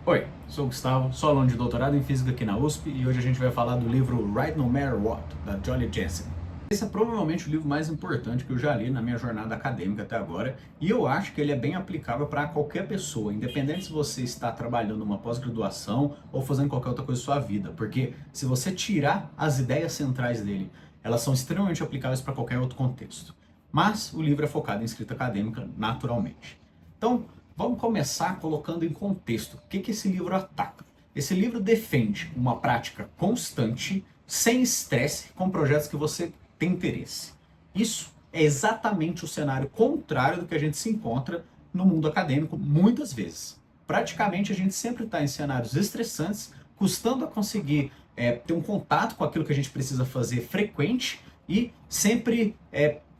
Oi, sou o Gustavo, sou aluno de doutorado em Física aqui na USP e hoje a gente vai falar do livro Write No Matter What, da Jolly Jensen. Esse é provavelmente o livro mais importante que eu já li na minha jornada acadêmica até agora e eu acho que ele é bem aplicável para qualquer pessoa, independente se você está trabalhando numa pós-graduação ou fazendo qualquer outra coisa da sua vida, porque se você tirar as ideias centrais dele, elas são extremamente aplicáveis para qualquer outro contexto. Mas o livro é focado em escrita acadêmica naturalmente. Então, vamos começar colocando em contexto o que esse livro ataca. Esse livro defende uma prática constante, sem estresse, com projetos que você tem interesse. Isso é exatamente o cenário contrário do que a gente se encontra no mundo acadêmico muitas vezes. Praticamente a gente sempre está em cenários estressantes, custando a conseguir ter um contato com aquilo que a gente precisa fazer frequente e sempre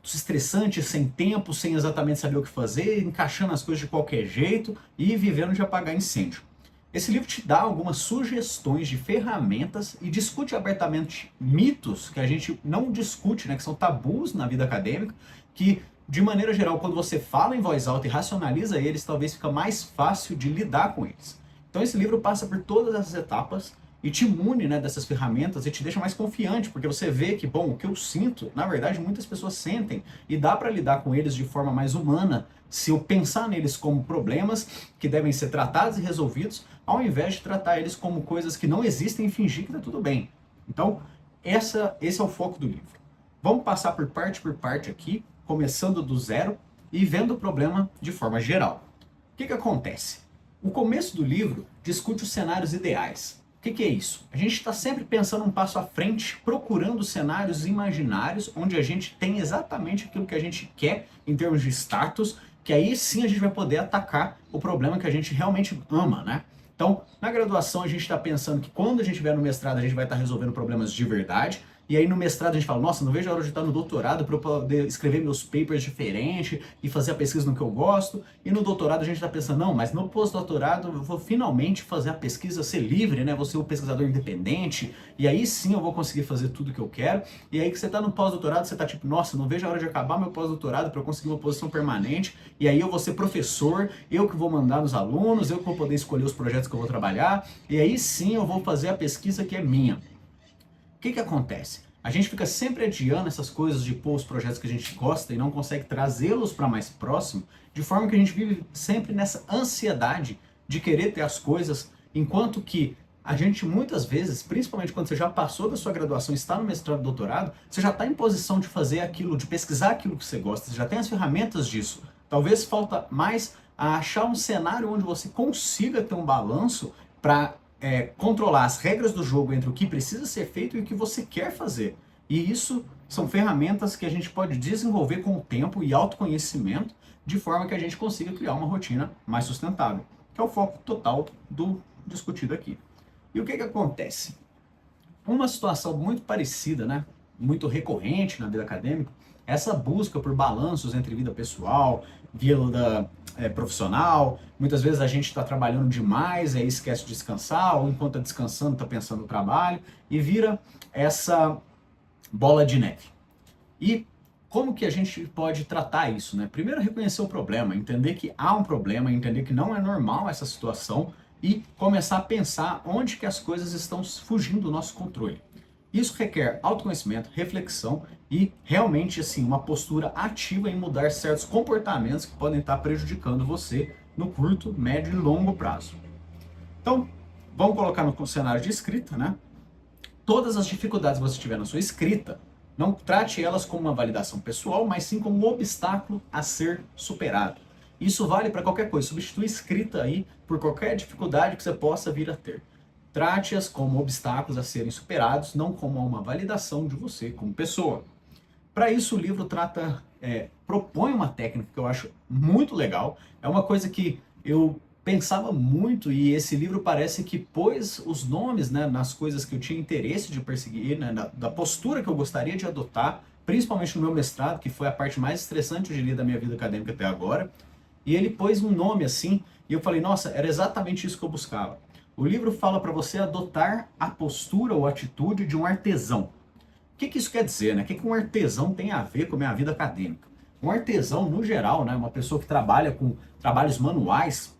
estressante, sem tempo, sem exatamente saber o que fazer, encaixando as coisas de qualquer jeito e vivendo de apagar incêndio. Esse livro te dá algumas sugestões de ferramentas e discute abertamente mitos que a gente não discute, né, que são tabus na vida acadêmica, que de maneira geral, quando você fala em voz alta e racionaliza eles, talvez fica mais fácil de lidar com eles. Então esse livro passa por todas essas etapas e te imune, né, dessas ferramentas e te deixa mais confiante, porque você vê que, bom, o que eu sinto, na verdade, muitas pessoas sentem e dá para lidar com eles de forma mais humana se eu pensar neles como problemas que devem ser tratados e resolvidos, ao invés de tratar eles como coisas que não existem e fingir que está tudo bem. Então, esse é o foco do livro. Vamos passar por parte aqui, começando do zero e vendo o problema de forma geral. O que acontece? O começo do livro discute os cenários ideais. O que é isso? A gente está sempre pensando um passo à frente, procurando cenários imaginários, onde a gente tem exatamente aquilo que a gente quer em termos de status, que aí sim a gente vai poder atacar o problema que a gente realmente ama, né? Então, na graduação a gente está pensando que quando a gente estiver no mestrado a gente vai estar resolvendo problemas de verdade, e aí no mestrado a gente fala, nossa, não vejo a hora de estar no doutorado para eu poder escrever meus papers diferentes e fazer a pesquisa no que eu gosto. E no doutorado a gente está pensando, não, mas no pós-doutorado eu vou finalmente fazer a pesquisa ser livre, né? Vou ser um pesquisador independente, e aí sim eu vou conseguir fazer tudo que eu quero. E aí que você está no pós-doutorado, você está tipo, nossa, não vejo a hora de acabar meu pós-doutorado para eu conseguir uma posição permanente, e aí eu vou ser professor, eu que vou mandar nos alunos, eu que vou poder escolher os projetos que eu vou trabalhar, e aí sim eu vou fazer a pesquisa que é minha. O que acontece? A gente fica sempre adiando essas coisas de pôr os projetos que a gente gosta e não consegue trazê-los para mais próximo, de forma que a gente vive sempre nessa ansiedade de querer ter as coisas, enquanto que a gente muitas vezes, principalmente quando você já passou da sua graduação, está no mestrado, doutorado, você já está em posição de fazer aquilo, de pesquisar aquilo que você gosta, você já tem as ferramentas disso. Talvez falta mais a achar um cenário onde você consiga ter um balanço para controlar as regras do jogo entre o que precisa ser feito e o que você quer fazer. E isso são ferramentas que a gente pode desenvolver com o tempo e autoconhecimento, de forma que a gente consiga criar uma rotina mais sustentável, que é o foco total do discutido aqui. E o que acontece? Uma situação muito parecida, né? Muito recorrente na vida acadêmica, essa busca por balanços entre vida pessoal, vida profissional. Muitas vezes a gente está trabalhando demais, aí esquece de descansar, ou enquanto está descansando está pensando no trabalho, e vira essa bola de neve. E como que a gente pode tratar isso, né? Primeiro, reconhecer o problema, entender que há um problema, entender que não é normal essa situação e começar a pensar onde que as coisas estão fugindo do nosso controle. Isso requer autoconhecimento, reflexão e realmente assim uma postura ativa em mudar certos comportamentos que podem estar prejudicando você no curto, médio e longo prazo. Então, vamos colocar no cenário de escrita, né? Todas as dificuldades que você tiver na sua escrita, não trate elas como uma validação pessoal, mas sim como um obstáculo a ser superado. Isso vale para qualquer coisa, substitui escrita aí por qualquer dificuldade que você possa vir a ter. Trate-as como obstáculos a serem superados, não como uma validação de você como pessoa. Para isso, o livro propõe uma técnica que eu acho muito legal. É uma coisa que eu pensava muito e esse livro parece que pôs os nomes, né, nas coisas que eu tinha interesse de perseguir, né, da postura que eu gostaria de adotar, principalmente no meu mestrado, que foi a parte mais estressante, eu diria, da minha vida acadêmica até agora. E ele pôs um nome assim, e eu falei, nossa, era exatamente isso que eu buscava. O livro fala para você adotar a postura ou atitude de um artesão. O que isso quer dizer, né? O que um artesão tem a ver com a minha vida acadêmica? Um artesão, no geral, né, uma pessoa que trabalha com trabalhos manuais,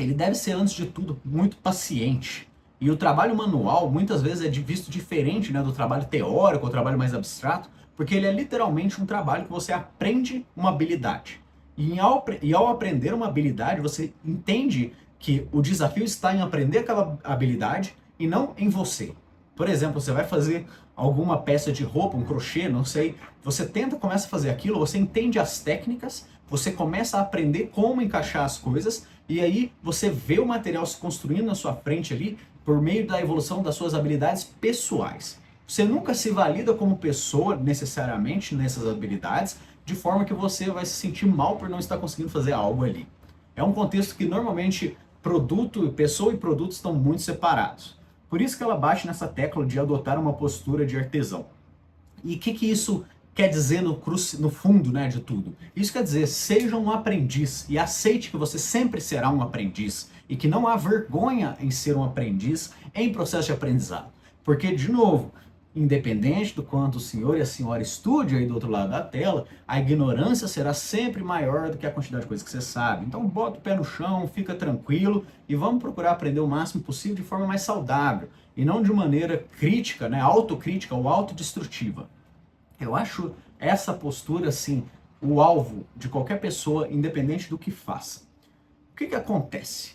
ele deve ser, antes de tudo, muito paciente. E o trabalho manual, muitas vezes, é visto diferente, né, do trabalho teórico, ou trabalho mais abstrato, porque ele é literalmente um trabalho que você aprende uma habilidade. E ao aprender uma habilidade, você entende que o desafio está em aprender aquela habilidade e não em você. Por exemplo, você vai fazer alguma peça de roupa, um crochê, não sei, você começa a fazer aquilo, você entende as técnicas, você começa a aprender como encaixar as coisas, e aí você vê o material se construindo na sua frente ali, por meio da evolução das suas habilidades pessoais. Você nunca se valida como pessoa, necessariamente, nessas habilidades, de forma que você vai se sentir mal por não estar conseguindo fazer algo ali. É um contexto que normalmente pessoa e produto estão muito separados. Por isso que ela bate nessa tecla de adotar uma postura de artesão. E o que isso quer dizer no fundo, né, de tudo? Isso quer dizer, seja um aprendiz e aceite que você sempre será um aprendiz e que não há vergonha em ser um aprendiz em processo de aprendizado. Porque, de novo, independente do quanto o senhor e a senhora estude aí do outro lado da tela, a ignorância será sempre maior do que a quantidade de coisas que você sabe. Então bota o pé no chão, fica tranquilo e vamos procurar aprender o máximo possível de forma mais saudável e não de maneira crítica, né, autocrítica ou autodestrutiva. Eu acho essa postura, assim, o alvo de qualquer pessoa, independente do que faça. O que acontece?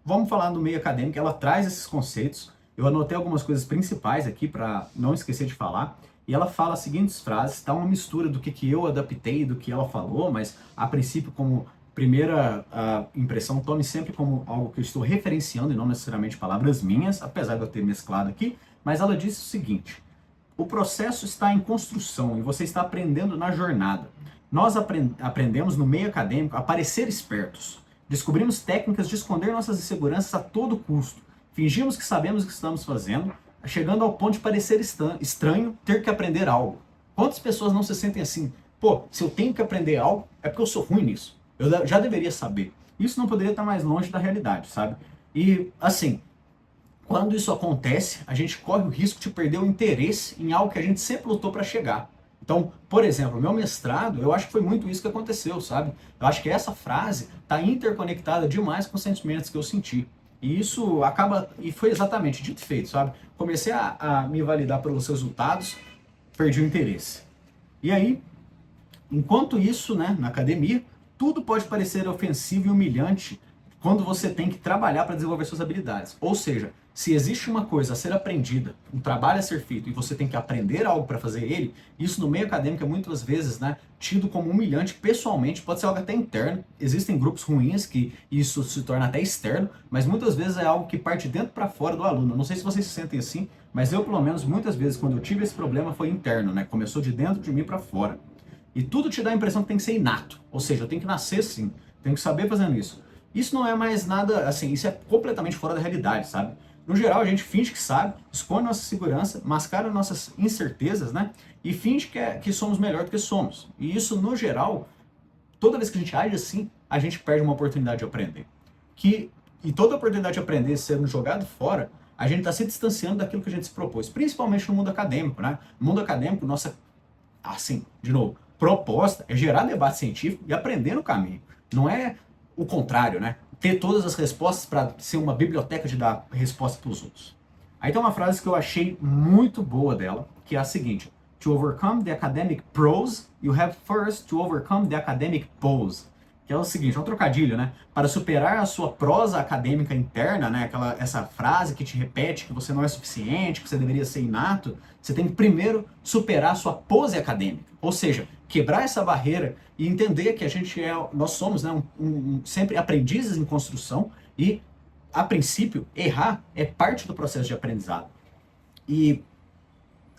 Vamos falar no meio acadêmico, ela traz esses conceitos. Eu anotei algumas coisas principais aqui para não esquecer de falar. E ela fala as seguintes frases, tá uma mistura do que eu adaptei e do que ela falou, mas a princípio, como primeira impressão, tome sempre como algo que eu estou referenciando e não necessariamente palavras minhas, apesar de eu ter mesclado aqui. Mas ela disse o seguinte: o processo está em construção e você está aprendendo na jornada. Nós aprendemos no meio acadêmico a parecer espertos. Descobrimos técnicas de esconder nossas inseguranças a todo custo. Fingimos que sabemos o que estamos fazendo, chegando ao ponto de parecer estranho ter que aprender algo. Quantas pessoas não se sentem assim? Pô, se eu tenho que aprender algo, é porque eu sou ruim nisso. Eu já deveria saber. Isso não poderia estar mais longe da realidade, sabe? E, assim, quando isso acontece, a gente corre o risco de perder o interesse em algo que a gente sempre lutou para chegar. Então, por exemplo, o meu mestrado, eu acho que foi muito isso que aconteceu, sabe? Eu acho que essa frase está interconectada demais com os sentimentos que eu senti. E isso acaba, e foi exatamente dito e feito, sabe? Comecei a me validar pelos resultados, perdi o interesse. E aí, enquanto isso, né, na academia, tudo pode parecer ofensivo e humilhante quando você tem que trabalhar para desenvolver suas habilidades. Ou seja, se existe uma coisa a ser aprendida, um trabalho a ser feito e você tem que aprender algo para fazer ele, isso no meio acadêmico é muitas vezes, né, tido como humilhante pessoalmente, pode ser algo até interno. Existem grupos ruins que isso se torna até externo, mas muitas vezes é algo que parte dentro para fora do aluno. Não sei se vocês se sentem assim, mas eu, pelo menos, muitas vezes, quando eu tive esse problema, foi interno, né? Começou de dentro de mim para fora. E tudo te dá a impressão que tem que ser inato, ou seja, eu tenho que nascer assim, tenho que saber fazendo isso. Isso não é mais nada, assim, isso é completamente fora da realidade, sabe? No geral, a gente finge que sabe, esconde nossa segurança, mascara nossas incertezas, né? E finge que somos melhor do que somos. E isso, no geral, toda vez que a gente age assim, a gente perde uma oportunidade de aprender. E toda oportunidade de aprender sendo jogado fora, a gente está se distanciando daquilo que a gente se propôs, principalmente no mundo acadêmico, né? No mundo acadêmico, nossa, assim, de novo, proposta é gerar debate científico e aprender no caminho. Não é o contrário, né? Ter todas as respostas para ser uma biblioteca de dar resposta para os outros. Aí tem uma frase que eu achei muito boa dela, que é a seguinte: To overcome the academic prose, you have first to overcome the academic pose. Que é o seguinte, é um trocadilho, né? Para superar a sua prosa acadêmica interna, né? Essa frase que te repete que você não é suficiente, que você deveria ser inato, você tem que primeiro superar a sua pose acadêmica. Ou seja, quebrar essa barreira e entender que nós somos, né, sempre aprendizes em construção e, a princípio, errar é parte do processo de aprendizado. E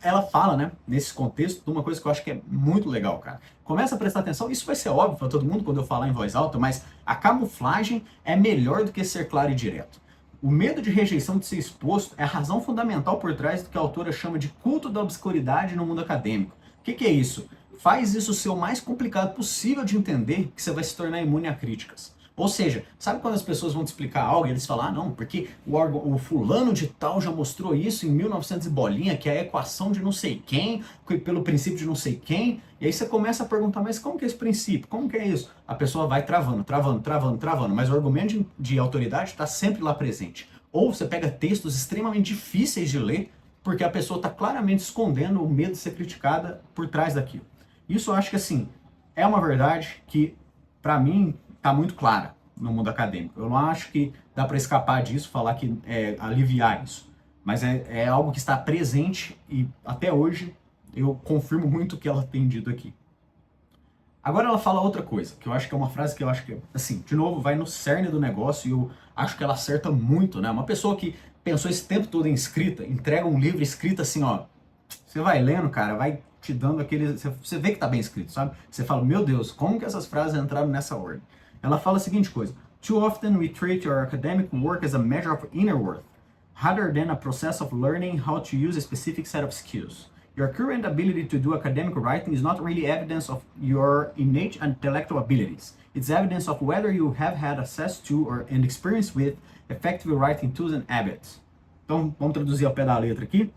ela fala, né, nesse contexto, de uma coisa que eu acho que é muito legal, cara. Começa a prestar atenção, isso vai ser óbvio para todo mundo quando eu falar em voz alta, mas a camuflagem é melhor do que ser claro e direto. O medo de rejeição de ser exposto é a razão fundamental por trás do que a autora chama de culto da obscuridade no mundo acadêmico. O que é isso? Faz isso ser o mais complicado possível de entender que você vai se tornar imune a críticas. Ou seja, sabe quando as pessoas vão te explicar algo e eles falam, ah, não, porque o fulano de tal já mostrou isso em 1900 e bolinha, que é a equação de não sei quem, pelo princípio de não sei quem, e aí você começa a perguntar, mas como que é esse princípio? Como que é isso? A pessoa vai travando, mas o argumento de autoridade está sempre lá presente. Ou você pega textos extremamente difíceis de ler, porque a pessoa está claramente escondendo o medo de ser criticada por trás daquilo. Isso eu acho que, assim, é uma verdade que, para mim, está muito clara no mundo acadêmico. Eu não acho que dá para escapar disso, falar que aliviar isso. Mas é algo que está presente e, até hoje, eu confirmo muito o que ela tem dito aqui. Agora ela fala outra coisa, que eu acho que é uma frase que eu acho que, assim, de novo, vai no cerne do negócio e eu acho que ela acerta muito, né? Uma pessoa que pensou esse tempo todo em escrita, entrega um livro escrito assim, ó, você vai lendo, cara, vai te dando aquele... Você vê que tá bem escrito, sabe? Você fala, meu Deus, como que essas frases entraram nessa ordem? Ela fala a seguinte coisa: Too often we treat your academic work as a measure of inner worth, rather than a process of learning how to use a specific set of skills. Your current ability to do academic writing is not really evidence of your innate intellectual abilities. It's evidence of whether you have had access to and experience with effective writing tools and habits. Então, vamos traduzir ao pé da letra aqui.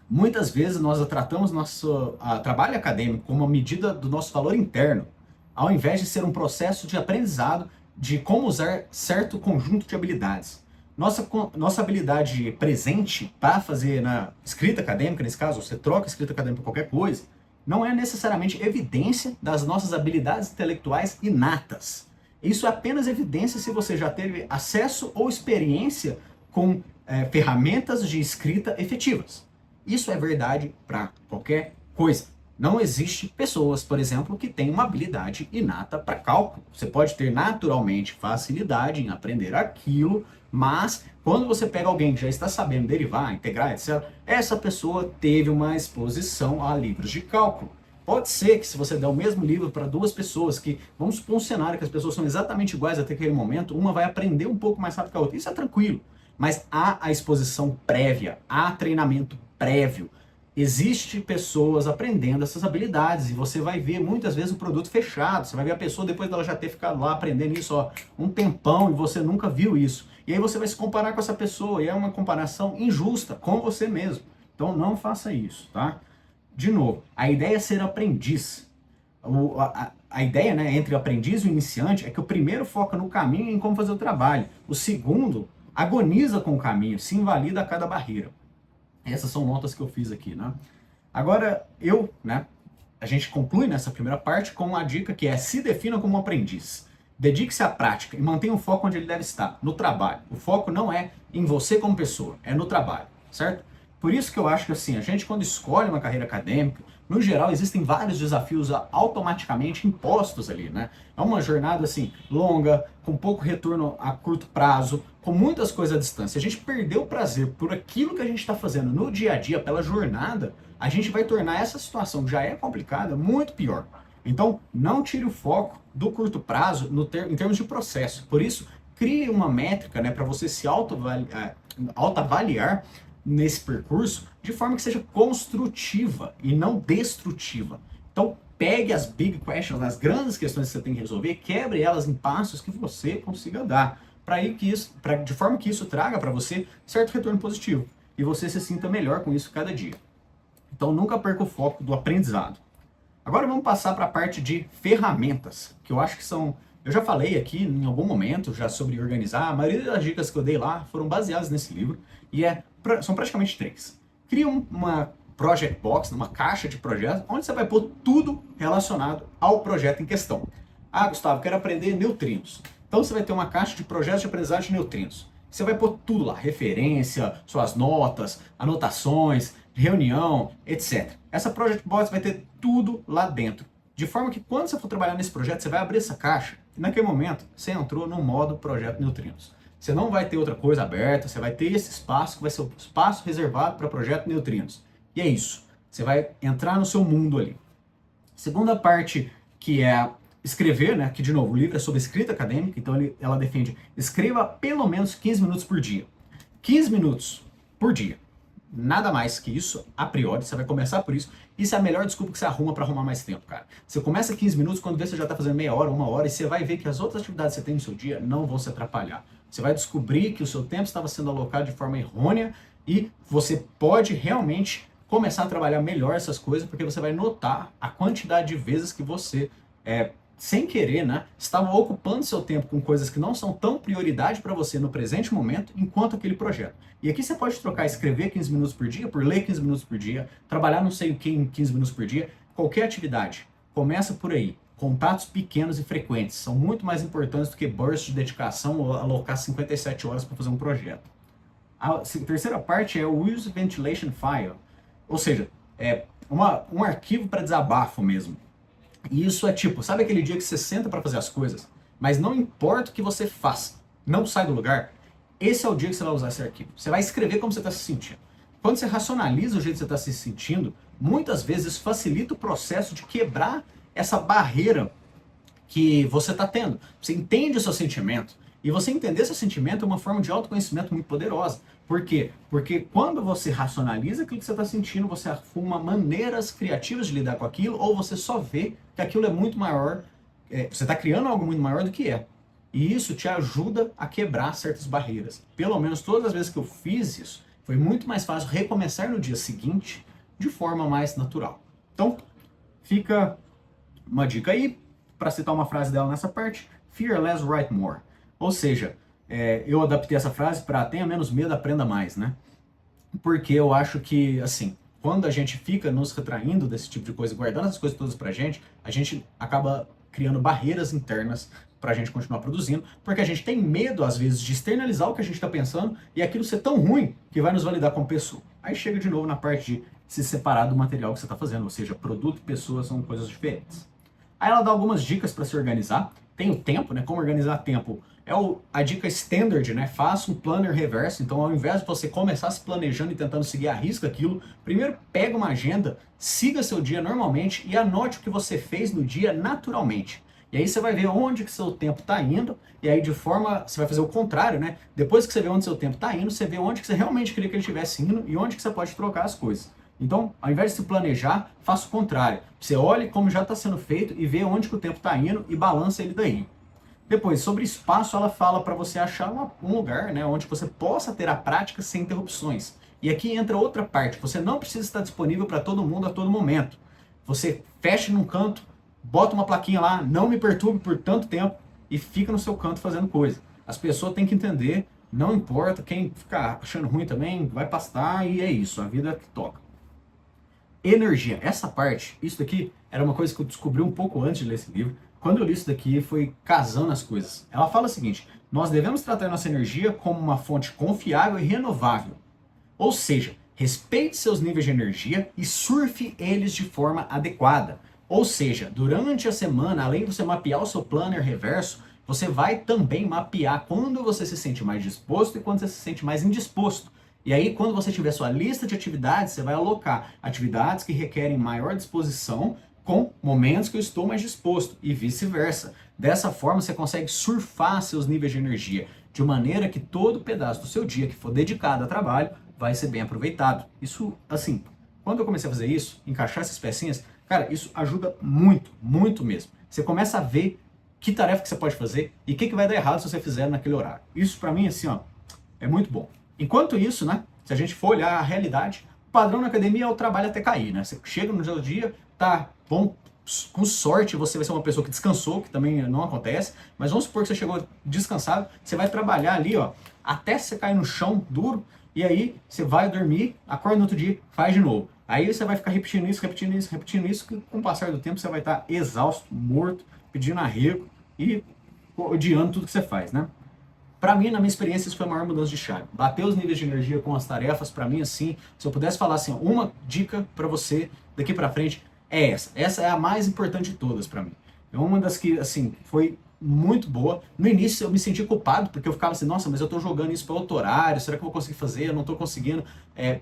Muitas vezes nós tratamos nosso trabalho acadêmico como uma medida do nosso valor interno, ao invés de ser um processo de aprendizado de como usar certo conjunto de habilidades. Nossa habilidade presente para fazer na escrita acadêmica, nesse caso, você troca escrita acadêmica por qualquer coisa, não é necessariamente evidência das nossas habilidades intelectuais inatas. Isso é apenas evidência se você já teve acesso ou experiência com ferramentas de escrita efetivas. Isso é verdade para qualquer coisa. Não existe pessoas, por exemplo, que têm uma habilidade inata para cálculo. Você pode ter naturalmente facilidade em aprender aquilo, mas quando você pega alguém que já está sabendo derivar, integrar, etc., essa pessoa teve uma exposição a livros de cálculo. Pode ser que se você der o mesmo livro para duas pessoas, que vamos supor um cenário que as pessoas são exatamente iguais até aquele momento, uma vai aprender um pouco mais rápido que a outra. Isso é tranquilo, mas há a exposição prévia, há treinamento prévio. Existem pessoas aprendendo essas habilidades e você vai ver muitas vezes o produto fechado. Você vai ver a pessoa depois dela já ter ficado lá aprendendo isso ó, um tempão e você nunca viu isso. E aí você vai se comparar com essa pessoa e é uma comparação injusta com você mesmo. Então não faça isso, tá? De novo, a ideia é ser aprendiz. A ideia, né, entre o aprendiz e o iniciante é que o primeiro foca no caminho e em como fazer o trabalho. O segundo agoniza com o caminho, se invalida a cada barreira. Essas são notas que eu fiz aqui, né? Agora, a gente conclui nessa primeira parte com a dica que é: se defina como um aprendiz. Dedique-se à prática e mantenha o foco onde ele deve estar, no trabalho. O foco não é em você como pessoa, é no trabalho, certo? Por isso que eu acho que assim, a gente quando escolhe uma carreira acadêmica, no geral existem vários desafios automaticamente impostos ali, né? É uma jornada assim, longa, com pouco retorno a curto prazo, com muitas coisas à distância. A gente perdeu o prazer por aquilo que a gente está fazendo no dia a dia, pela jornada, a gente vai tornar essa situação que já é complicada muito pior. Então, não tire o foco do curto prazo em termos de processo. Por isso, crie uma métrica, né, para você se autoavaliar nesse percurso de forma que seja construtiva e não destrutiva. Então, pegue as big questions, as grandes questões que você tem que resolver, quebre elas em passos que você consiga dar, de forma que isso traga para você certo retorno positivo e você se sinta melhor com isso cada dia. Então, nunca perca o foco do aprendizado. Agora vamos passar para a parte de ferramentas, que eu acho que são... Eu já falei aqui em algum momento já sobre organizar, a maioria das dicas que eu dei lá foram baseadas nesse livro, e são praticamente 3. Cria uma project box, uma caixa de projetos, onde você vai pôr tudo relacionado ao projeto em questão. Ah, Gustavo, quero aprender neutrinos. Então você vai ter uma caixa de projetos de aprendizagem de neutrinos. Você vai pôr tudo lá, referência, suas notas, anotações, reunião, etc. Essa project box vai ter tudo lá dentro. De forma que quando você for trabalhar nesse projeto, você vai abrir essa caixa e naquele momento você entrou no modo projeto neutrinos. Você não vai ter outra coisa aberta, você vai ter esse espaço que vai ser o espaço reservado para projeto neutrinos. E é isso. Você vai entrar no seu mundo ali. Segunda parte, que é escrever, né? Que de novo, o livro é sobre escrita acadêmica, então ela defende: escreva pelo menos 15 minutos por dia. 15 minutos por dia. nada mais que isso, a priori, você vai começar por isso. Isso é a melhor desculpa que você arruma para arrumar mais tempo, cara. Você começa 15 minutos, quando vê você já tá fazendo meia hora, uma hora, e você vai ver que as outras atividades que você tem no seu dia não vão se atrapalhar. Você vai descobrir que o seu tempo estava sendo alocado de forma errônea e você pode realmente começar a trabalhar melhor essas coisas, porque você vai notar a quantidade de vezes que você, sem querer, né, estava ocupando seu tempo com coisas que não são tão prioridade para você no presente momento, enquanto aquele projeto. E aqui você pode trocar escrever 15 minutos por dia por ler 15 minutos por dia, trabalhar não sei o que em 15 minutos por dia, qualquer atividade. Começa por aí. Contatos pequenos e frequentes são muito mais importantes do que bursts de dedicação ou alocar 57 horas para fazer um projeto. A terceira parte é o Use Ventilation File, ou seja, é um arquivo para desabafo mesmo. E isso é tipo, sabe aquele dia que você senta para fazer as coisas, mas não importa o que você faça, não sai do lugar? Esse é o dia que você vai usar esse arquivo. Você vai escrever como você está se sentindo. Quando você racionaliza o jeito que você está se sentindo, muitas vezes facilita o processo de quebrar essa barreira que você está tendo. Você entende o seu sentimento. E você entender seu sentimento é uma forma de autoconhecimento muito poderosa. Por quê? Porque quando você racionaliza aquilo que você está sentindo, você arruma maneiras criativas de lidar com aquilo, ou você só vê que aquilo é muito maior, você está criando algo muito maior do que é. E isso te ajuda a quebrar certas barreiras. Pelo menos todas as vezes que eu fiz isso, foi muito mais fácil recomeçar no dia seguinte de forma mais natural. Então, fica uma dica aí, para citar uma frase dela nessa parte: Fear less, write more. Ou seja, eu adaptei essa frase para tenha menos medo, aprenda mais, né? Porque eu acho que, assim, quando a gente fica nos retraindo desse tipo de coisa, guardando essas coisas todas pra gente, a gente acaba criando barreiras internas pra gente continuar produzindo, porque a gente tem medo, às vezes, de externalizar o que a gente tá pensando e aquilo ser tão ruim que vai nos validar como pessoa. Aí chega de novo na parte de se separar do material que você tá fazendo, ou seja, produto e pessoa são coisas diferentes. Aí ela dá algumas dicas para se organizar. Tem o tempo, né? Como organizar tempo. A dica standard, né? Faça um planner reverso. Então, ao invés de você começar se planejando e tentando seguir à risca aquilo, primeiro pega uma agenda, siga seu dia normalmente e anote o que você fez no dia naturalmente. E aí você vai ver onde que seu tempo está indo, e aí você vai fazer o contrário, né? Depois que você vê onde seu tempo está indo, você vê onde que você realmente queria que ele estivesse indo e onde que você pode trocar as coisas. Então, ao invés de se planejar, faça o contrário. Você olhe como já está sendo feito e vê onde que o tempo está indo e balança ele daí. Depois, sobre espaço, ela fala para você achar um lugar, né, onde você possa ter a prática sem interrupções. E aqui entra outra parte. Você não precisa estar disponível para todo mundo a todo momento. Você fecha num canto, bota uma plaquinha lá, não me perturbe por tanto tempo, e fica no seu canto fazendo coisa. As pessoas têm que entender, não importa, quem ficar achando ruim também vai pastar, e é isso, a vida que toca. Energia. Essa parte, isso daqui era uma coisa que eu descobri um pouco antes de ler esse livro. Quando eu li isso daqui, foi casando as coisas. Ela fala o seguinte: nós devemos tratar nossa energia como uma fonte confiável e renovável. Ou seja, respeite seus níveis de energia e surfe eles de forma adequada. Ou seja, durante a semana, além de você mapear o seu planner reverso, você vai também mapear quando você se sente mais disposto e quando você se sente mais indisposto. E aí, quando você tiver sua lista de atividades, você vai alocar atividades que requerem maior disposição com momentos que eu estou mais disposto e vice-versa. Dessa forma, você consegue surfar seus níveis de energia de maneira que todo pedaço do seu dia que for dedicado a trabalho vai ser bem aproveitado. Isso, assim, quando eu comecei a fazer isso, encaixar essas pecinhas, cara, isso ajuda muito, muito mesmo. Você começa a ver que tarefa que você pode fazer e o que vai dar errado se você fizer naquele horário. Isso, pra mim, assim, ó, é muito bom. Enquanto isso, né, se a gente for olhar a realidade, o padrão na academia é o trabalho até cair, né? Você chega no seu dia, tá bom, com sorte você vai ser uma pessoa que descansou, que também não acontece, mas vamos supor que você chegou descansado, você vai trabalhar ali, ó, até você cair no chão duro, e aí você vai dormir, acorda no outro dia, faz de novo. Aí você vai ficar repetindo isso, repetindo isso, repetindo isso, que com o passar do tempo você vai estar exausto, morto, pedindo arrego e odiando tudo que você faz, né? Pra mim, na minha experiência, isso foi a maior mudança de chave. Bater os níveis de energia com as tarefas, pra mim, assim, se eu pudesse falar assim, uma dica pra você daqui pra frente, é essa. Essa é a mais importante de todas pra mim. É uma das que, assim, foi muito boa. No início eu me senti culpado, porque eu ficava assim, nossa, mas eu tô jogando isso para outro horário, será que eu vou conseguir fazer? Eu não tô conseguindo.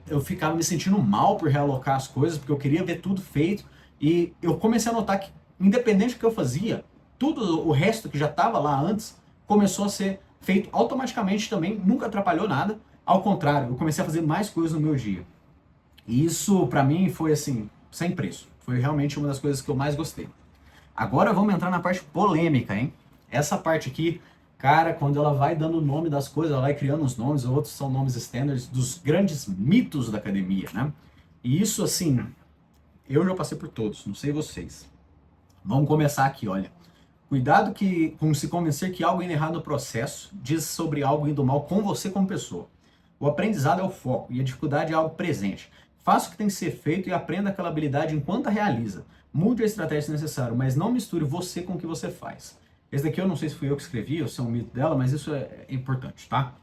Eu ficava me sentindo mal por realocar as coisas, porque eu queria ver tudo feito. E eu comecei a notar que, independente do que eu fazia, tudo o resto que já estava lá antes, começou a ser feito automaticamente também, nunca atrapalhou nada. Ao contrário, eu comecei a fazer mais coisas no meu dia. E isso, pra mim, foi assim, sem preço. Foi realmente uma das coisas que eu mais gostei. Agora vamos entrar na parte polêmica, hein? Essa parte aqui, cara, quando ela vai dando o nome das coisas, ela vai criando os nomes, outros são nomes standards dos grandes mitos da academia, né? E isso, assim, eu já passei por todos, não sei vocês. Vamos começar aqui, olha. Cuidado com se convencer que algo indo errado no processo diz sobre algo indo mal com você como pessoa. O aprendizado é o foco e a dificuldade é algo presente. Faça o que tem que ser feito e aprenda aquela habilidade enquanto a realiza. Mude a estratégia se necessário, mas não misture você com o que você faz. Esse daqui eu não sei se fui eu que escrevi ou se é um mito dela, mas isso é importante, tá?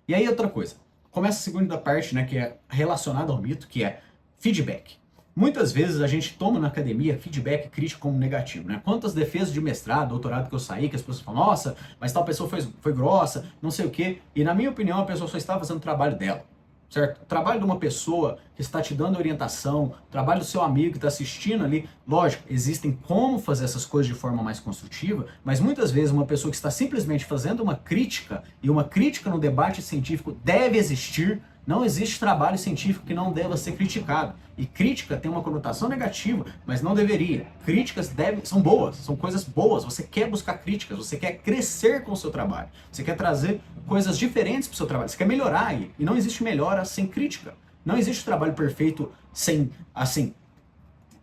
E aí outra coisa. Começa a segunda parte, né, que é relacionada ao mito, que é feedback. Muitas vezes a gente toma na academia feedback crítico como negativo, né? Quantas defesas de mestrado, doutorado que eu saí, que as pessoas falam, nossa, mas tal pessoa foi grossa, não sei o quê. E na minha opinião, a pessoa só está fazendo o trabalho dela, certo? O trabalho de uma pessoa que está te dando orientação, o trabalho do seu amigo que está assistindo ali, lógico, existem como fazer essas coisas de forma mais construtiva, mas muitas vezes uma pessoa que está simplesmente fazendo uma crítica, e uma crítica no debate científico deve existir. Não existe trabalho científico que não deva ser criticado. E crítica tem uma conotação negativa, mas não deveria. Críticas são boas, são coisas boas. Você quer buscar críticas, você quer crescer com o seu trabalho. Você quer trazer coisas diferentes para o seu trabalho. Você quer melhorar ele. E não existe melhora sem crítica. Não existe trabalho perfeito sem, assim,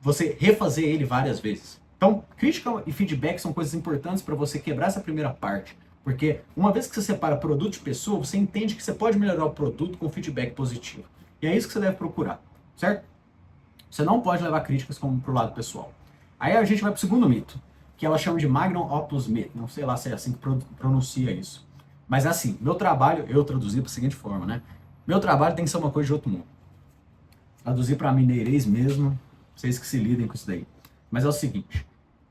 você refazer ele várias vezes. Então, crítica e feedback são coisas importantes para você quebrar essa primeira parte. Porque uma vez que você separa produto de pessoa, você entende que você pode melhorar o produto com feedback positivo. E é isso que você deve procurar, certo? Você não pode levar críticas como pro lado pessoal. Aí a gente vai pro segundo mito, que ela chama de Magnum Opus Myth. Não sei lá se é assim que pronuncia isso. Mas é assim, meu trabalho, eu traduzi da seguinte forma, né? Meu trabalho tem que ser uma coisa de outro mundo. Traduzir para mineirês mesmo, vocês que se lidem com isso daí. Mas é o seguinte,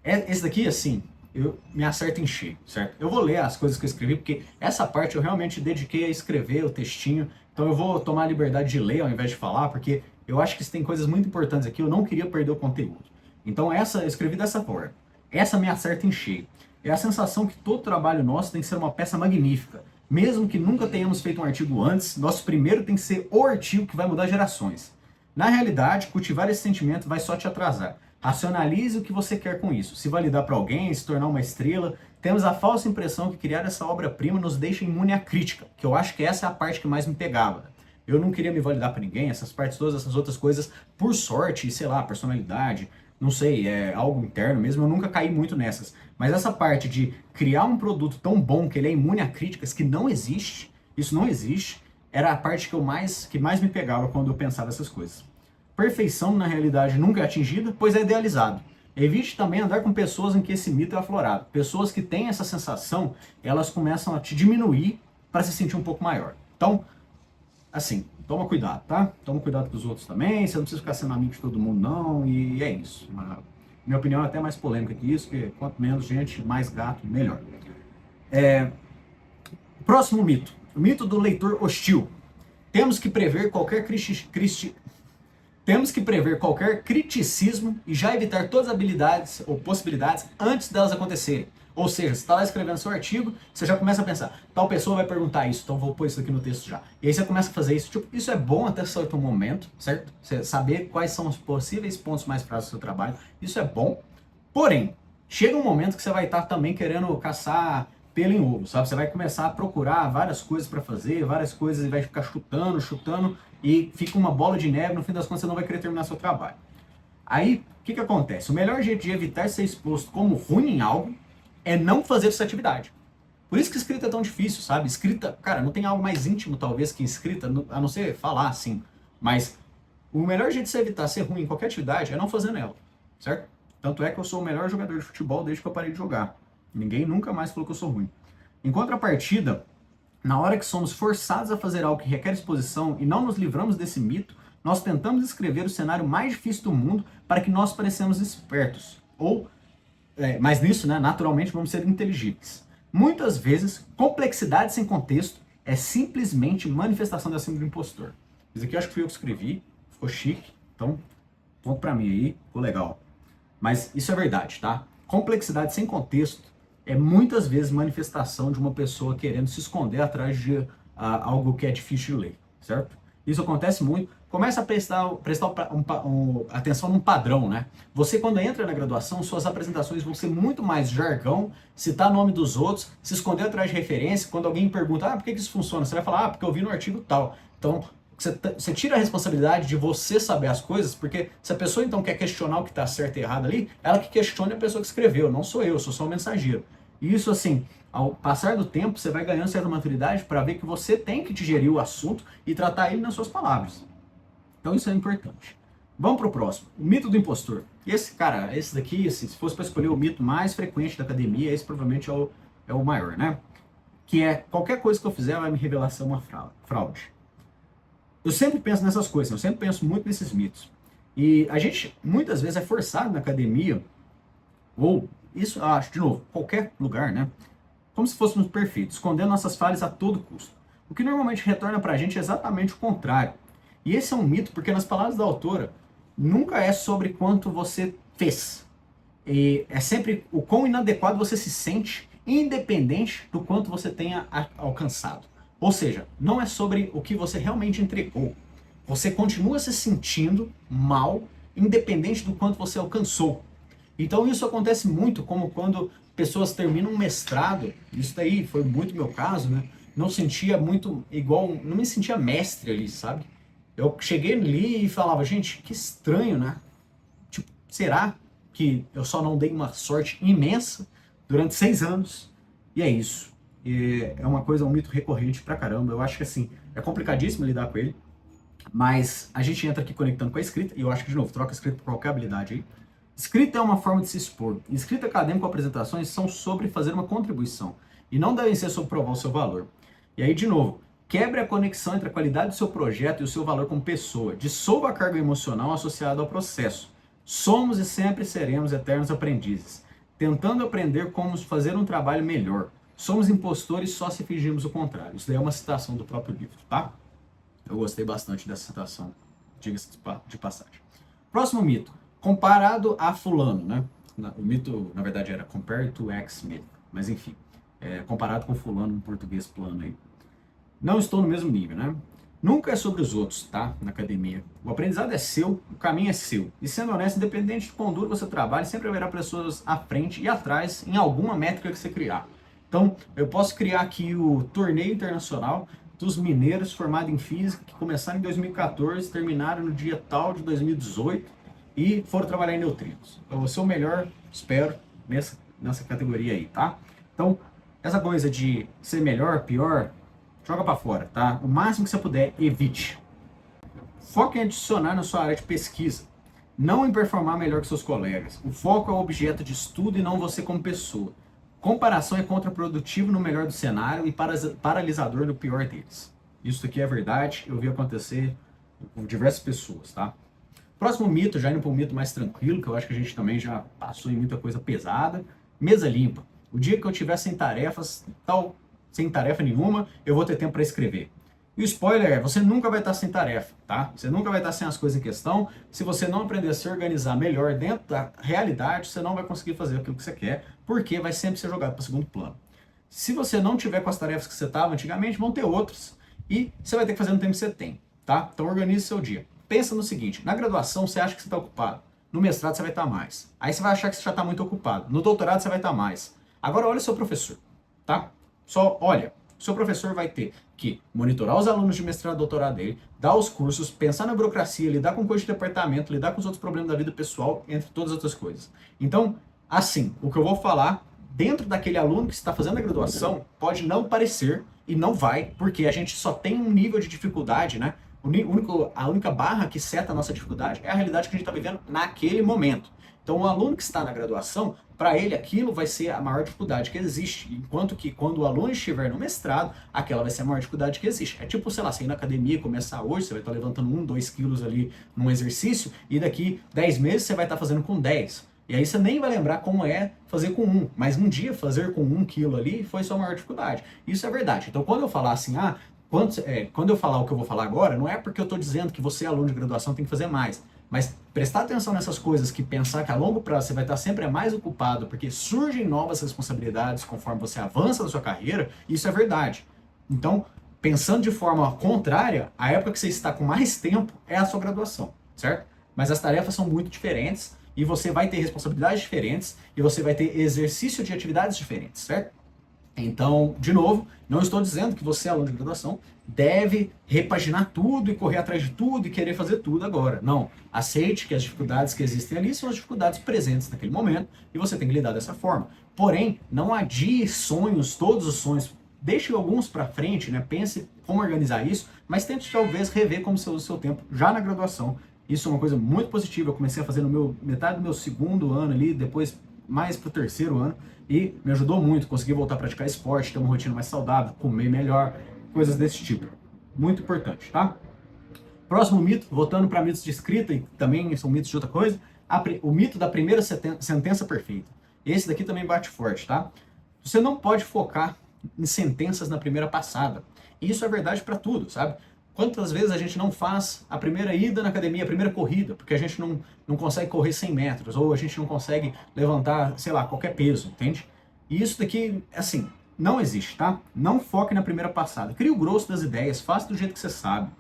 esse daqui, assim, eu me acerto em cheio, certo? Eu vou ler as coisas que eu escrevi, porque essa parte eu realmente dediquei a escrever o textinho, então eu vou tomar a liberdade de ler ao invés de falar, porque eu acho que tem coisas muito importantes aqui, eu não queria perder o conteúdo. Então eu escrevi dessa forma. Essa me acerta em cheio. É a sensação que todo trabalho nosso tem que ser uma peça magnífica. Mesmo que nunca tenhamos feito um artigo antes, nosso primeiro tem que ser o artigo que vai mudar gerações. Na realidade, cultivar esse sentimento vai só te atrasar. Racionalize o que você quer com isso. Se validar para alguém, se tornar uma estrela. Temos a falsa impressão que criar essa obra-prima nos deixa imune à crítica, que eu acho que essa é a parte que mais me pegava. Eu não queria me validar para ninguém, essas partes todas, essas outras coisas, por sorte, sei lá, personalidade, não sei, é algo interno mesmo, eu nunca caí muito nessas. Mas essa parte de criar um produto tão bom que ele é imune a críticas, que não existe, isso não existe, era a parte que mais me pegava quando eu pensava essas coisas. Perfeição, na realidade, nunca é atingida, pois é idealizado. Evite também andar com pessoas em que esse mito é aflorado. Pessoas que têm essa sensação, elas começam a te diminuir para se sentir um pouco maior. Então, assim, toma cuidado, tá? Toma cuidado com os outros também, você não precisa ficar sendo amigo de todo mundo, não, e é isso. Minha opinião é até mais polêmica que isso, porque quanto menos gente, mais gato, melhor. Próximo mito. O mito do leitor hostil. Temos que prever qualquer criticismo e já evitar todas as habilidades ou possibilidades antes delas acontecerem. Ou seja, você está lá escrevendo seu artigo, você já começa a pensar, tal pessoa vai perguntar isso, então vou pôr isso aqui no texto já. E aí você começa a fazer isso. Tipo, isso é bom até certo momento, certo? Você saber quais são os possíveis pontos mais fracos do seu trabalho, isso é bom. Porém, chega um momento que você vai estar também querendo caçar pelo em ovo, sabe? Você vai começar a procurar várias coisas para fazer, várias coisas, e vai ficar chutando, e fica uma bola de neve, no fim das contas você não vai querer terminar seu trabalho. Aí, o que acontece? O melhor jeito de evitar ser exposto como ruim em algo é não fazer essa atividade. Por isso que escrita é tão difícil, sabe? Escrita, cara, não tem algo mais íntimo talvez que escrita, a não ser falar assim. Mas o melhor jeito de você evitar ser ruim em qualquer atividade é não fazer nela, certo? Tanto é que eu sou o melhor jogador de futebol desde que eu parei de jogar. Ninguém nunca mais falou que eu sou ruim. Em contrapartida, na hora que somos forçados a fazer algo que requer exposição e não nos livramos desse mito, nós tentamos escrever o cenário mais difícil do mundo para que nós parecemos espertos. Mas nisso, né, naturalmente, vamos ser inteligíveis. Muitas vezes, complexidade sem contexto é simplesmente manifestação da síndrome do impostor. Isso aqui eu acho que fui eu que escrevi, ficou chique, então ponto pra mim aí, ficou legal. Mas isso é verdade, tá? Complexidade sem contexto é muitas vezes manifestação de uma pessoa querendo se esconder atrás de algo que é difícil de ler, certo? Isso acontece muito começa a prestar atenção num padrão, né? Você, quando entra na graduação, suas apresentações vão ser muito mais jargão, citar nome dos outros, se esconder atrás de referência. Quando alguém pergunta, por que isso funciona? Você vai falar, porque eu vi no artigo tal. Então, você tira a responsabilidade de você saber as coisas, porque se a pessoa então quer questionar o que está certo e errado ali, ela que questione a pessoa que escreveu, não sou eu, sou só um mensageiro. E isso, assim, ao passar do tempo, você vai ganhando certa maturidade para ver que você tem que digerir o assunto e tratar ele nas suas palavras. Então isso é importante. Vamos para o próximo, o mito do impostor. Esse, cara, esse daqui, assim, se fosse para escolher o mito mais frequente da academia, esse provavelmente é o maior, né? Que é, qualquer coisa que eu fizer vai me revelar ser uma fraude. Eu sempre penso nessas coisas, eu sempre penso muito nesses mitos. E a gente, muitas vezes, é forçado na academia, ou, isso, acho, de novo, qualquer lugar, né? Como se fôssemos perfeitos, escondendo nossas falhas a todo custo. O que normalmente retorna pra gente é exatamente o contrário. E esse é um mito, porque nas palavras da autora, nunca é sobre quanto você fez. E é sempre o quão inadequado você se sente, independente do quanto você tenha alcançado. Ou seja, não é sobre o que você realmente entregou. Você continua se sentindo mal, independente do quanto você alcançou. Então isso acontece muito, como quando pessoas terminam um mestrado, isso daí foi muito meu caso, né? Não sentia muito igual, não me sentia mestre ali, sabe? Eu cheguei ali e falava, gente, que estranho, né? Tipo, será que eu só não dei uma sorte imensa durante 6 anos? E é isso. E é uma coisa, um mito recorrente pra caramba. Eu acho que assim, é complicadíssimo lidar com ele, mas a gente entra aqui conectando com a escrita, e eu acho que, de novo, troca a escrita por qualquer habilidade aí. Escrita é uma forma de se expor. Escrita acadêmica ou apresentações são sobre fazer uma contribuição, e não devem ser sobre provar o seu valor. E aí, de novo, quebre a conexão entre a qualidade do seu projeto e o seu valor como pessoa. Dissolva a carga emocional associada ao processo. Somos e sempre seremos eternos aprendizes, tentando aprender como fazer um trabalho melhor. Somos impostores só se fingirmos o contrário. Isso daí é uma citação do próprio livro, tá? Eu gostei bastante dessa citação, diga-se de passagem. Próximo mito. Comparado a fulano, né? O mito, na verdade, era compare to X myth. Mas enfim, comparado com fulano em português plano aí. Não estou no mesmo nível, né? Nunca é sobre os outros, tá? Na academia. O aprendizado é seu, o caminho é seu. E sendo honesto, independente de quão duro você trabalha, sempre haverá pessoas à frente e atrás em alguma métrica que você criar. Então, eu posso criar aqui o torneio internacional dos mineiros formados em física, que começaram em 2014, terminaram no dia tal de 2018 e foram trabalhar em neutrinos. Eu vou ser o melhor, espero, nessa categoria aí, tá? Então, essa coisa de ser melhor, pior, joga para fora, tá? O máximo que você puder, evite. Foque em adicionar na sua área de pesquisa, não em performar melhor que seus colegas. O foco é o objeto de estudo e não você como pessoa. Comparação é contraprodutivo no melhor do cenário e paralisador no pior deles. Isso aqui é verdade, eu vi acontecer com diversas pessoas, tá? Próximo mito, já indo para um mito mais tranquilo, que eu acho que a gente também já passou em muita coisa pesada. Mesa limpa. O dia que eu tiver sem tarefas, sem tarefa nenhuma, eu vou ter tempo para escrever. E o spoiler é, você nunca vai estar sem tarefa, tá? Você nunca vai estar sem as coisas em questão. Se você não aprender a se organizar melhor dentro da realidade, você não vai conseguir fazer aquilo que você quer, porque vai sempre ser jogado para o segundo plano. Se você não tiver com as tarefas que você estava antigamente, vão ter outras. E você vai ter que fazer no tempo que você tem, tá? Então organize seu dia. Pensa no seguinte, na graduação você acha que você está ocupado. No mestrado você vai estar mais. Aí você vai achar que você já está muito ocupado. No doutorado você vai estar mais. Agora olha o seu professor, tá? Só olha. O seu professor vai ter que monitorar os alunos de mestrado e doutorado dele, dar os cursos, pensar na burocracia, lidar com coisa de departamento, lidar com os outros problemas da vida pessoal, entre todas as outras coisas. Então, assim, o que eu vou falar dentro daquele aluno que está fazendo a graduação pode não parecer e não vai, porque a gente só tem um nível de dificuldade, né? A única barra que seta a nossa dificuldade é a realidade que a gente está vivendo naquele momento. Então, o aluno que está na graduação, para ele aquilo vai ser a maior dificuldade que existe, enquanto que quando o aluno estiver no mestrado, aquela vai ser a maior dificuldade que existe. É tipo, sei lá, você ir na academia, começar hoje, você vai estar levantando 1, 2 quilos ali num exercício, e daqui 10 meses você vai estar fazendo com 10. E aí você nem vai lembrar como é fazer com 1, mas um dia fazer com 1 quilo ali foi sua maior dificuldade. Isso é verdade. Então quando eu falar assim, quando eu falar o que eu vou falar agora, não é porque eu estou dizendo que você, aluno de graduação, tem que fazer mais. Mas prestar atenção nessas coisas, que pensar que a longo prazo você vai estar sempre mais ocupado, porque surgem novas responsabilidades conforme você avança na sua carreira, isso é verdade. Então, pensando de forma contrária, a época que você está com mais tempo é a sua graduação, certo? Mas as tarefas são muito diferentes e você vai ter responsabilidades diferentes e você vai ter exercício de atividades diferentes, certo? Então, de novo, não estou dizendo que você, aluno de graduação, deve repaginar tudo e correr atrás de tudo e querer fazer tudo agora. Não. Aceite que as dificuldades que existem ali são as dificuldades presentes naquele momento e você tem que lidar dessa forma. Porém, não adie sonhos, todos os sonhos. Deixe alguns para frente, né? Pense como organizar isso, mas tente talvez rever como você usa o seu tempo já na graduação. Isso é uma coisa muito positiva. Eu comecei a fazer no metade do meu segundo ano ali, depois mais pro terceiro ano, e me ajudou muito. Consegui voltar a praticar esporte, ter uma rotina mais saudável, comer melhor, coisas desse tipo. Muito importante, tá? Próximo mito, voltando para mitos de escrita, e também são mitos de outra coisa, o mito da primeira sentença perfeita. Esse daqui também bate forte, tá? Você não pode focar em sentenças na primeira passada. E isso é verdade para tudo, sabe? Quantas vezes a gente não faz a primeira ida na academia, a primeira corrida, porque a gente não consegue correr 100 metros, ou a gente não consegue levantar, sei lá, qualquer peso, entende? E isso daqui, assim, não existe, tá? Não foque na primeira passada. Crie o grosso das ideias, faça do jeito que você sabe.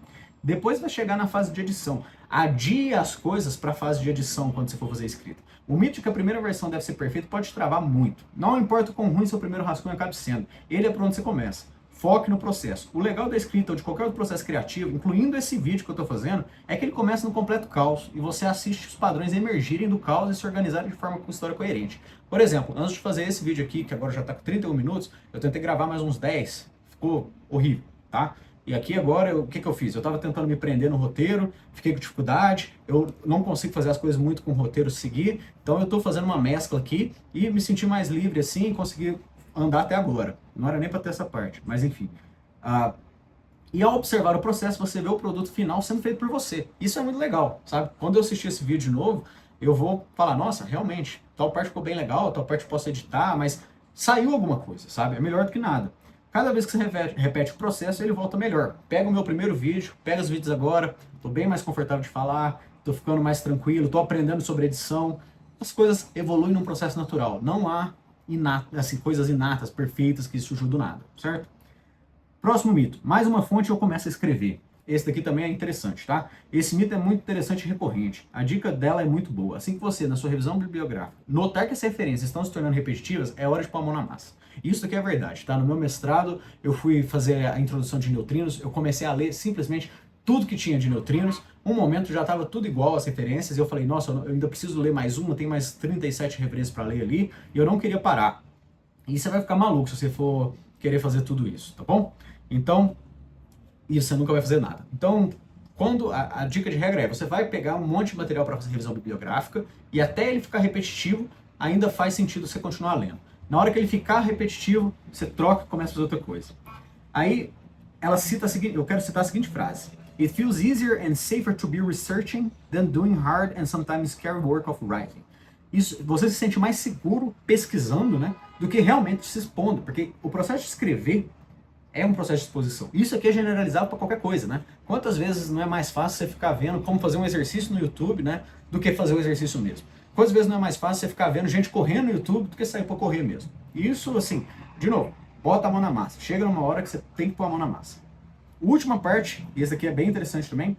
Depois vai chegar na fase de edição. Adie as coisas para a fase de edição quando você for fazer escrita. O mito de que a primeira versão deve ser perfeita pode te travar muito. Não importa o quão ruim seu primeiro rascunho acabe sendo, ele é por onde você começa. Foque no processo. O legal da escrita ou de qualquer outro processo criativo, incluindo esse vídeo que eu estou fazendo, é que ele começa no completo caos e você assiste os padrões emergirem do caos e se organizarem de forma com história coerente. Por exemplo, antes de fazer esse vídeo aqui, que agora já está com 31 minutos, eu tentei gravar mais uns 10. Ficou horrível, tá? E aqui agora, o que eu fiz? Eu estava tentando me prender no roteiro, fiquei com dificuldade, eu não consigo fazer as coisas muito com o roteiro seguir, então eu estou fazendo uma mescla aqui e me senti mais livre assim e consegui andar até agora. Não era nem para ter essa parte, mas enfim. E ao observar o processo, você vê o produto final sendo feito por você. Isso é muito legal, sabe? Quando eu assistir esse vídeo de novo, eu vou falar, nossa, realmente, tal parte ficou bem legal, tal parte eu posso editar, mas saiu alguma coisa, sabe? É melhor do que nada. Cada vez que você repete o processo, ele volta melhor. Pega o meu primeiro vídeo, pega os vídeos agora, estou bem mais confortável de falar, estou ficando mais tranquilo, estou aprendendo sobre edição. As coisas evoluem num processo natural. Não há coisas inatas, perfeitas, que surgiu do nada, certo? Próximo mito. Mais uma fonte eu começo a escrever. Esse daqui também é interessante, tá? Esse mito é muito interessante e recorrente. A dica dela é muito boa. Assim que você, na sua revisão bibliográfica, notar que as referências estão se tornando repetitivas, é hora de pôr a mão na massa. Isso daqui é verdade, tá? No meu mestrado, eu fui fazer a introdução de neutrinos, eu comecei a ler simplesmente tudo que tinha de neutrinos. Um momento já estava tudo igual as referências, e eu falei, nossa, eu ainda preciso ler mais uma, tem mais 37 referências para ler ali, e eu não queria parar. E você vai ficar maluco se você for querer fazer tudo isso, tá bom? Então, isso você nunca vai fazer nada. Então, quando a dica de regra é, você vai pegar um monte de material para fazer revisão bibliográfica, e até ele ficar repetitivo, ainda faz sentido você continuar lendo. Na hora que ele ficar repetitivo, você troca e começa a fazer outra coisa. Aí, ela cita a seguinte, eu quero citar a seguinte frase. It feels easier and safer to be researching than doing hard and sometimes scary work of writing. Isso, você se sente mais seguro pesquisando, né, do que realmente se expondo, porque o processo de escrever é um processo de exposição. Isso aqui é generalizado para qualquer coisa, né? Quantas vezes não é mais fácil você ficar vendo como fazer um exercício no YouTube, né, do que fazer o exercício mesmo? Quantas vezes não é mais fácil você ficar vendo gente correndo no YouTube do que sair para correr mesmo? Isso, assim, de novo, bota a mão na massa. Chega numa hora que você tem que pôr a mão na massa. Última parte, e esse aqui é bem interessante também,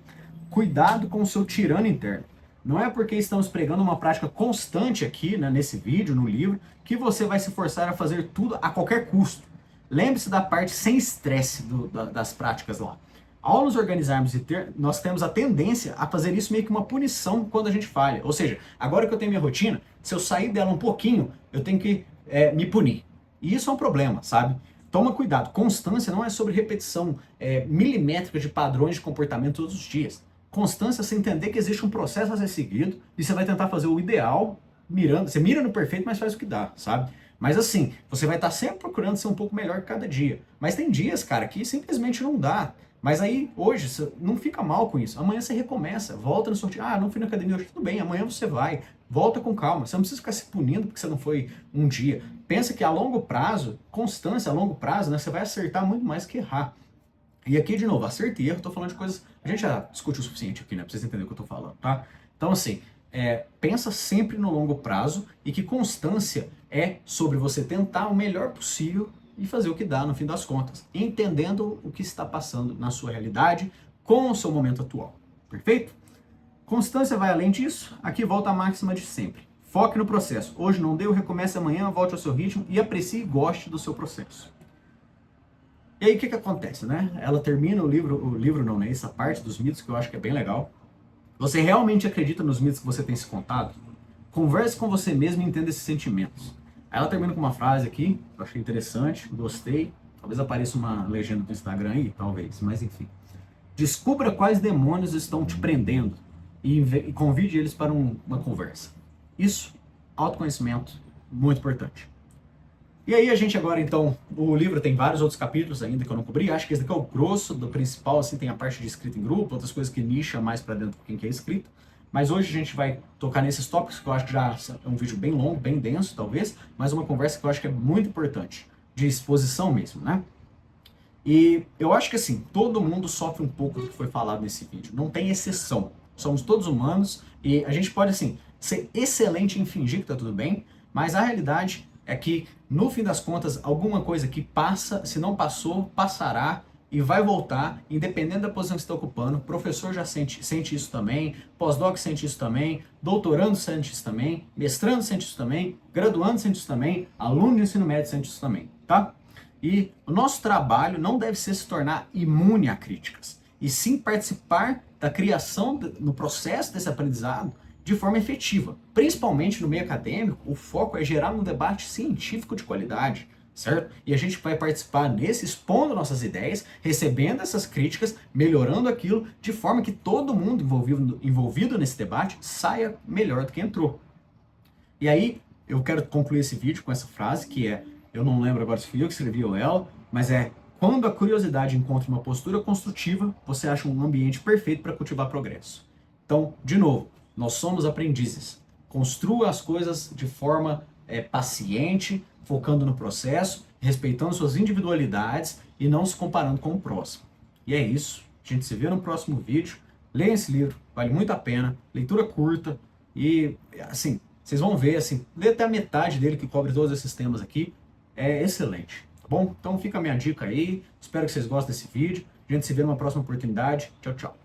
cuidado com o seu tirano interno. Não é porque estamos pregando uma prática constante aqui, né, nesse vídeo, no livro, que você vai se forçar a fazer tudo a qualquer custo. Lembre-se da parte sem estresse das práticas lá. Ao nos organizarmos nós temos a tendência a fazer isso meio que uma punição quando a gente falha. Ou seja, agora que eu tenho minha rotina, se eu sair dela um pouquinho, eu tenho que me punir. E isso é um problema, sabe? Toma cuidado. Constância não é sobre repetição milimétrica de padrões de comportamento todos os dias. Constância é você entender que existe um processo a ser seguido e você vai tentar fazer o ideal, você mira no perfeito, mas faz o que dá, sabe? Mas assim, você vai estar sempre procurando ser um pouco melhor cada dia. Mas tem dias, cara, que simplesmente não dá. Mas aí, hoje, você não fica mal com isso. Amanhã você recomeça, volta no sorteio. Ah, não fui na academia hoje, tudo bem, amanhã você vai. Volta com calma. Você não precisa ficar se punindo porque você não foi um dia. Pensa que a longo prazo, constância a longo prazo, né, você vai acertar muito mais que errar. E aqui, de novo, acerto e erro, tô falando de coisas... A gente já discute o suficiente aqui, né, pra vocês entenderem o que eu tô falando, tá? Então, assim, pensa sempre no longo prazo e que constância é sobre você tentar o melhor possível e fazer o que dá no fim das contas, entendendo o que está passando na sua realidade com o seu momento atual. Perfeito? Constância vai além disso. Aqui volta a máxima de sempre. Foque no processo. Hoje não deu, recomece amanhã, volte ao seu ritmo e aprecie e goste do seu processo. E aí o que acontece, né? Ela termina o livro não, né? Essa parte dos mitos que eu acho que é bem legal. Você realmente acredita nos mitos que você tem se contado? Converse com você mesmo e entenda esses sentimentos. Aí ela termina com uma frase aqui, que eu achei interessante, gostei. Talvez apareça uma legenda do Instagram aí, talvez, mas enfim. Descubra quais demônios estão te prendendo e convide eles para uma conversa. Isso, autoconhecimento, muito importante. E aí a gente agora, então, o livro tem vários outros capítulos ainda que eu não cobri, acho que esse daqui é o grosso do principal, assim, tem a parte de escrita em grupo, outras coisas que nicha mais para dentro de quem quer escrita, mas hoje a gente vai tocar nesses tópicos, que eu acho que já é um vídeo bem longo, bem denso, talvez, mas uma conversa que eu acho que é muito importante, de exposição mesmo, né? E eu acho que, assim, todo mundo sofre um pouco do que foi falado nesse vídeo, não tem exceção, somos todos humanos, e a gente pode, assim, ser excelente em fingir que tá tudo bem, mas a realidade é que, no fim das contas, alguma coisa que passa, se não passou, passará e vai voltar, independente da posição que você está ocupando. Professor já sente isso também, pós-doc sente isso também, doutorando sente isso também, mestrando sente isso também, graduando sente isso também, aluno de ensino médio sente isso também, tá? E o nosso trabalho não deve ser se tornar imune a críticas, e sim participar da criação, no processo desse aprendizado, de forma efetiva. Principalmente no meio acadêmico, o foco é gerar um debate científico de qualidade, certo? E a gente vai participar nesse, expondo nossas ideias, recebendo essas críticas, melhorando aquilo, de forma que todo mundo envolvido nesse debate saia melhor do que entrou. E aí, eu quero concluir esse vídeo com essa frase, que é, eu não lembro agora se fui eu que escrevi ou ela, mas é: quando a curiosidade encontra uma postura construtiva, você acha um ambiente perfeito para cultivar progresso. Então, de novo, nós somos aprendizes. Construa as coisas de forma paciente, focando no processo, respeitando suas individualidades e não se comparando com o próximo. E é isso. A gente se vê no próximo vídeo. Leia esse livro, vale muito a pena. Leitura curta e, assim, vocês vão ver, assim, lê até a metade dele que cobre todos esses temas aqui. É excelente, tá bom? Então fica a minha dica aí. Espero que vocês gostem desse vídeo. A gente se vê numa próxima oportunidade. Tchau, tchau.